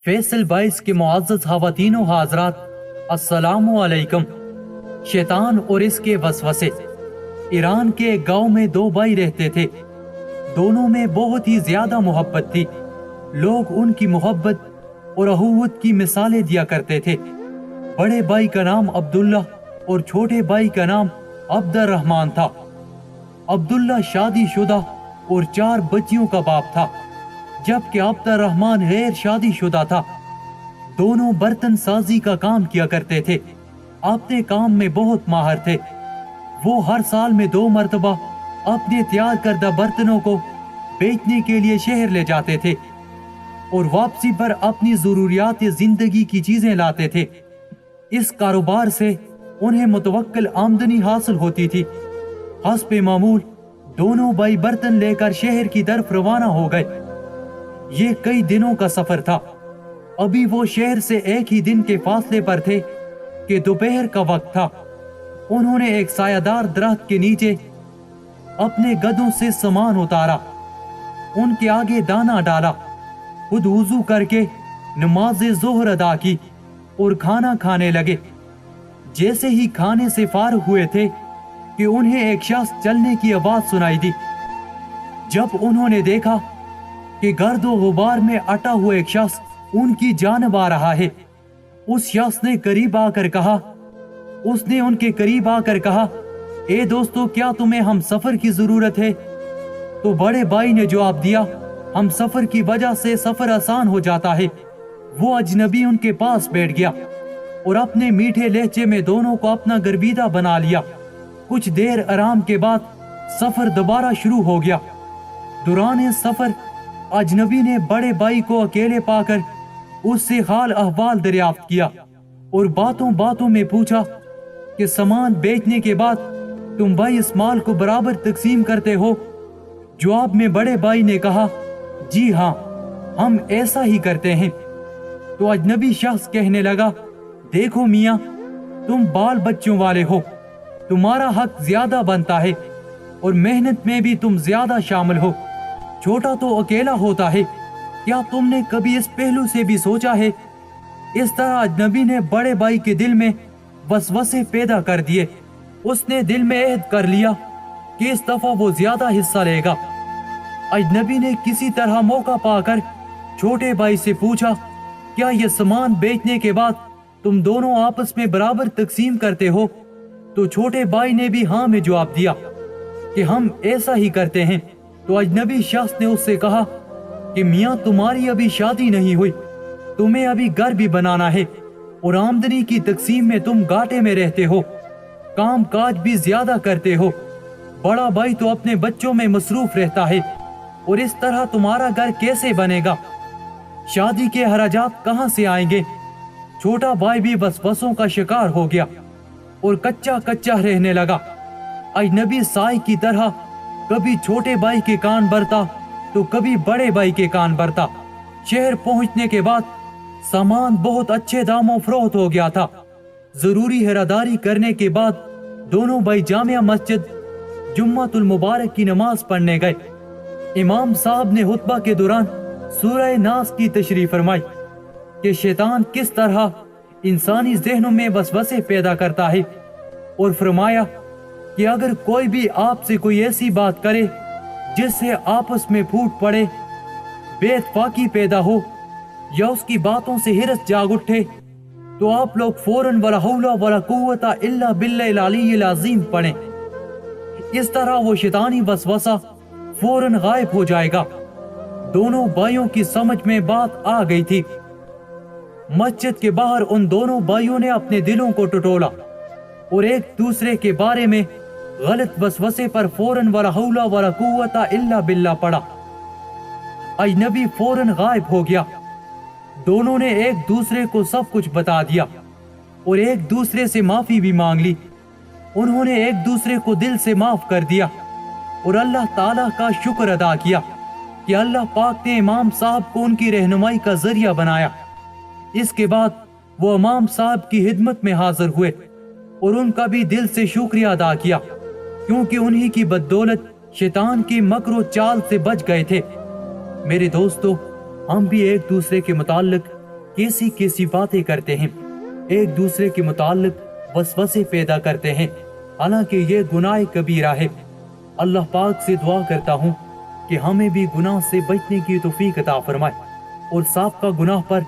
फैसल 22 के मुअज़्ज़ज़ ख़वातीन व हाज़रात, अस्सलामु अलैकुम। शैतान और इसके वसवसे। ईरान के एक गांव में दो भाई रहते थे। दोनों में बहुत ही ज्यादा मोहब्बत थी। लोग उनकी मोहब्बत और अहूवत की मिसालें दिया करते थे। बड़े भाई का नाम अब्दुल्ला और छोटे भाई का नाम अब्दुर्रहमान था। अब्दुल्ला शादीशुदा और 4 बच्चियों का बाप था, जबकि अब्दुर्रहमान गैर शादीशुदा था। दोनों बर्तन साजी का काम किया करते थे। अपने काम में बहुत माहिर थे। वो हर साल में 2 मरतबा अपने तैयार करदा बर्तनों को बेचने के लिए शहर ले जाते थे और वापसी पर अपनी जरूरियात जिंदगी की चीजें लाते थे। इस कारोबार से उन्हें मुतवक्किल आमदनी हासिल होती थी। हस्बे मामूल दोनों भाई बर्तन लेकर शहर की तरफ रवाना हो गए। ये कई दिनों का सफर था। अभी वो शहर से एक ही दिन के फासले पर थे कि दोपहर का वक्त था। उन्होंने एक सायादार दरख्त के नीचे अपने गधों से सामान उतारा, उनके आगे दाना डाला, खुद वुजू करके नमाज ज़ोहर अदा की और खाना खाने लगे। जैसे ही खाने से फारिग हुए थे कि उन्हें एक शख्स चलने की आवाज सुनाई दी। जब उन्होंने देखा कि गर्दो गुबार में अटा हुआ एक शख्स उनकी जानब आ रहा है, उस शख्स ने करीब आकर कहा उसने उनके करीब आकर कहा, ए दोस्तों, क्या तुम्हें हम सफर की जरूरत है? तो बड़े भाई ने जवाब दिया, हम सफर की वजह से सफर आसान हो जाता है। वो अजनबी उनके पास बैठ गया और अपने मीठे लहजे में दोनों को अपना गर्विदा बना लिया। कुछ देर आराम के बाद सफर दोबारा शुरू हो गया। दौरान सफर अजनबी ने बड़े भाई को अकेले पाकर उससे हाल अहवाल दरियाफ्त किया और बातों बातों में पूछा कि सामान बेचने के बाद तुम भाई इस माल को बराबर तकसीम करते हो? जवाब में बड़े भाई ने कहा, जी हाँ, हम ऐसा ही करते हैं। तो अजनबी शख्स कहने लगा, देखो मियाँ, तुम बाल बच्चों वाले हो, तुम्हारा हक ज्यादा बनता है और मेहनत में भी तुम ज्यादा शामिल हो। छोटा तो अकेला होता है, क्या तुमने कभी इस पहलू से भी सोचा है? इस तरह अजनबी ने बड़े भाई के दिल में वसवसे पैदा कर दिए। उसने दिल में अहद कर लिया कि इस दफा वो ज्यादा हिस्सा लेगा। अजनबी ने किसी तरह मौका पाकर छोटे भाई से पूछा, क्या ये सामान बेचने के बाद तुम दोनों आपस में बराबर तकसीम करते हो? तो छोटे भाई ने भी हाँ में जवाब दिया कि हम ऐसा ही करते हैं। तो अजनबी शख्स ने उससे कहा कि मियाँ, तुम्हारी अभी शादी नहीं हुई, तुम्हें अभी घर भी बनाना है और आमदनी की तकसीम में तुम घाटे में रहते हो, काम काज भी ज्यादा करते हो। बड़ा भाई तो अपने बच्चों में मसरूफ रहता है और इस तरह तुम्हारा घर कैसे बनेगा? शादी के हराजात कहाँ से आएंगे? छोटा भाई भी वसवसों का शिकार हो गया और कच्चा कच्चा रहने लगा। अजनबी साई की तरह कभी छोटे भाई के कान भरता तो कभी बड़े भाई के कान भरता। शहर पहुंचने के बाद सामान बहुत अच्छे दामों फरोख्त हो गया था। जरूरी खरीदारी करने के बाद दोनों भाई जामिया मस्जिद जुम्मतुल मुबारक की नमाज पढ़ने गए। इमाम साहब ने खुतबा के दौरान सूरह नास की तशरीह फरमाई कि शैतान किस तरह इंसानी जहनों में वसवसे पैदा करता है और फरमाया कि अगर कोई भी आपसे कोई ऐसी बात करे जिससे आपस में फूट पड़े, बेइत्तेफाकी पैदा हो या उसकी बातों से हिरस जाग उठे, तो आप लोग फौरन वला हौला वला कुव्वता इल्ला बिल्लाहिल अलीय्यिल अज़ीम पढ़ें। इस तरह वो शैतानी वसवसा फौरन गायब हो जाएगा। दोनों भाइयों की समझ में बात आ गई थी। मस्जिद के बाहर उन दोनों भाइयों ने अपने दिलों को टटोला और एक दूसरे के बारे में गलत वसवसे पर फौरन वला हौला वला कुव्वता इल्ला बिल्लाह पढ़ा। अजनबी फौरन गायब हो गया। दोनों ने एक दूसरे को सब कुछ बता दिया और एक दूसरे से माफी भी मांग ली। उन्होंने एक दूसरे को दिल से माफ कर दिया और अल्लाह ताला का शुक्र अदा किया कि अल्लाह पाक ने इमाम साहब को उनकी रहनुमाई का जरिया बनाया। इसके बाद वो इमाम साहब की खिदमत में हाजिर हुए और उनका भी दिल से शुक्रिया अदा किया, क्योंकि उन्हीं की बदौलत शैतान की मकरो चाल से बच गए थे। मेरे दोस्तों, हम भी एक दूसरे के मुताल्लिक कैसी कैसी बातें करते हैं, एक दूसरे के मुताल्लिक वसवसे पैदा करते हैं, हालांकि ये गुनाह कबीरा है। अल्लाह पाक से दुआ करता हूँ कि हमें भी गुनाह से बचने की तौफीक अता फरमाए और साबका गुनाह पर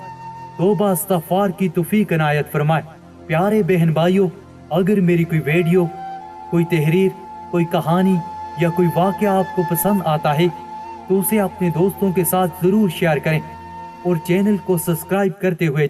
तौबा इस्तग़फ़ार की तौफीक इनायत फरमाए। प्यारे बहन भाइयों, अगर मेरी कोई वीडियो, कोई तहरीर, कोई कहानी या कोई वाक़या आपको पसंद आता है तो उसे अपने दोस्तों के साथ ज़रूर शेयर करें और चैनल को सब्सक्राइब करते हुए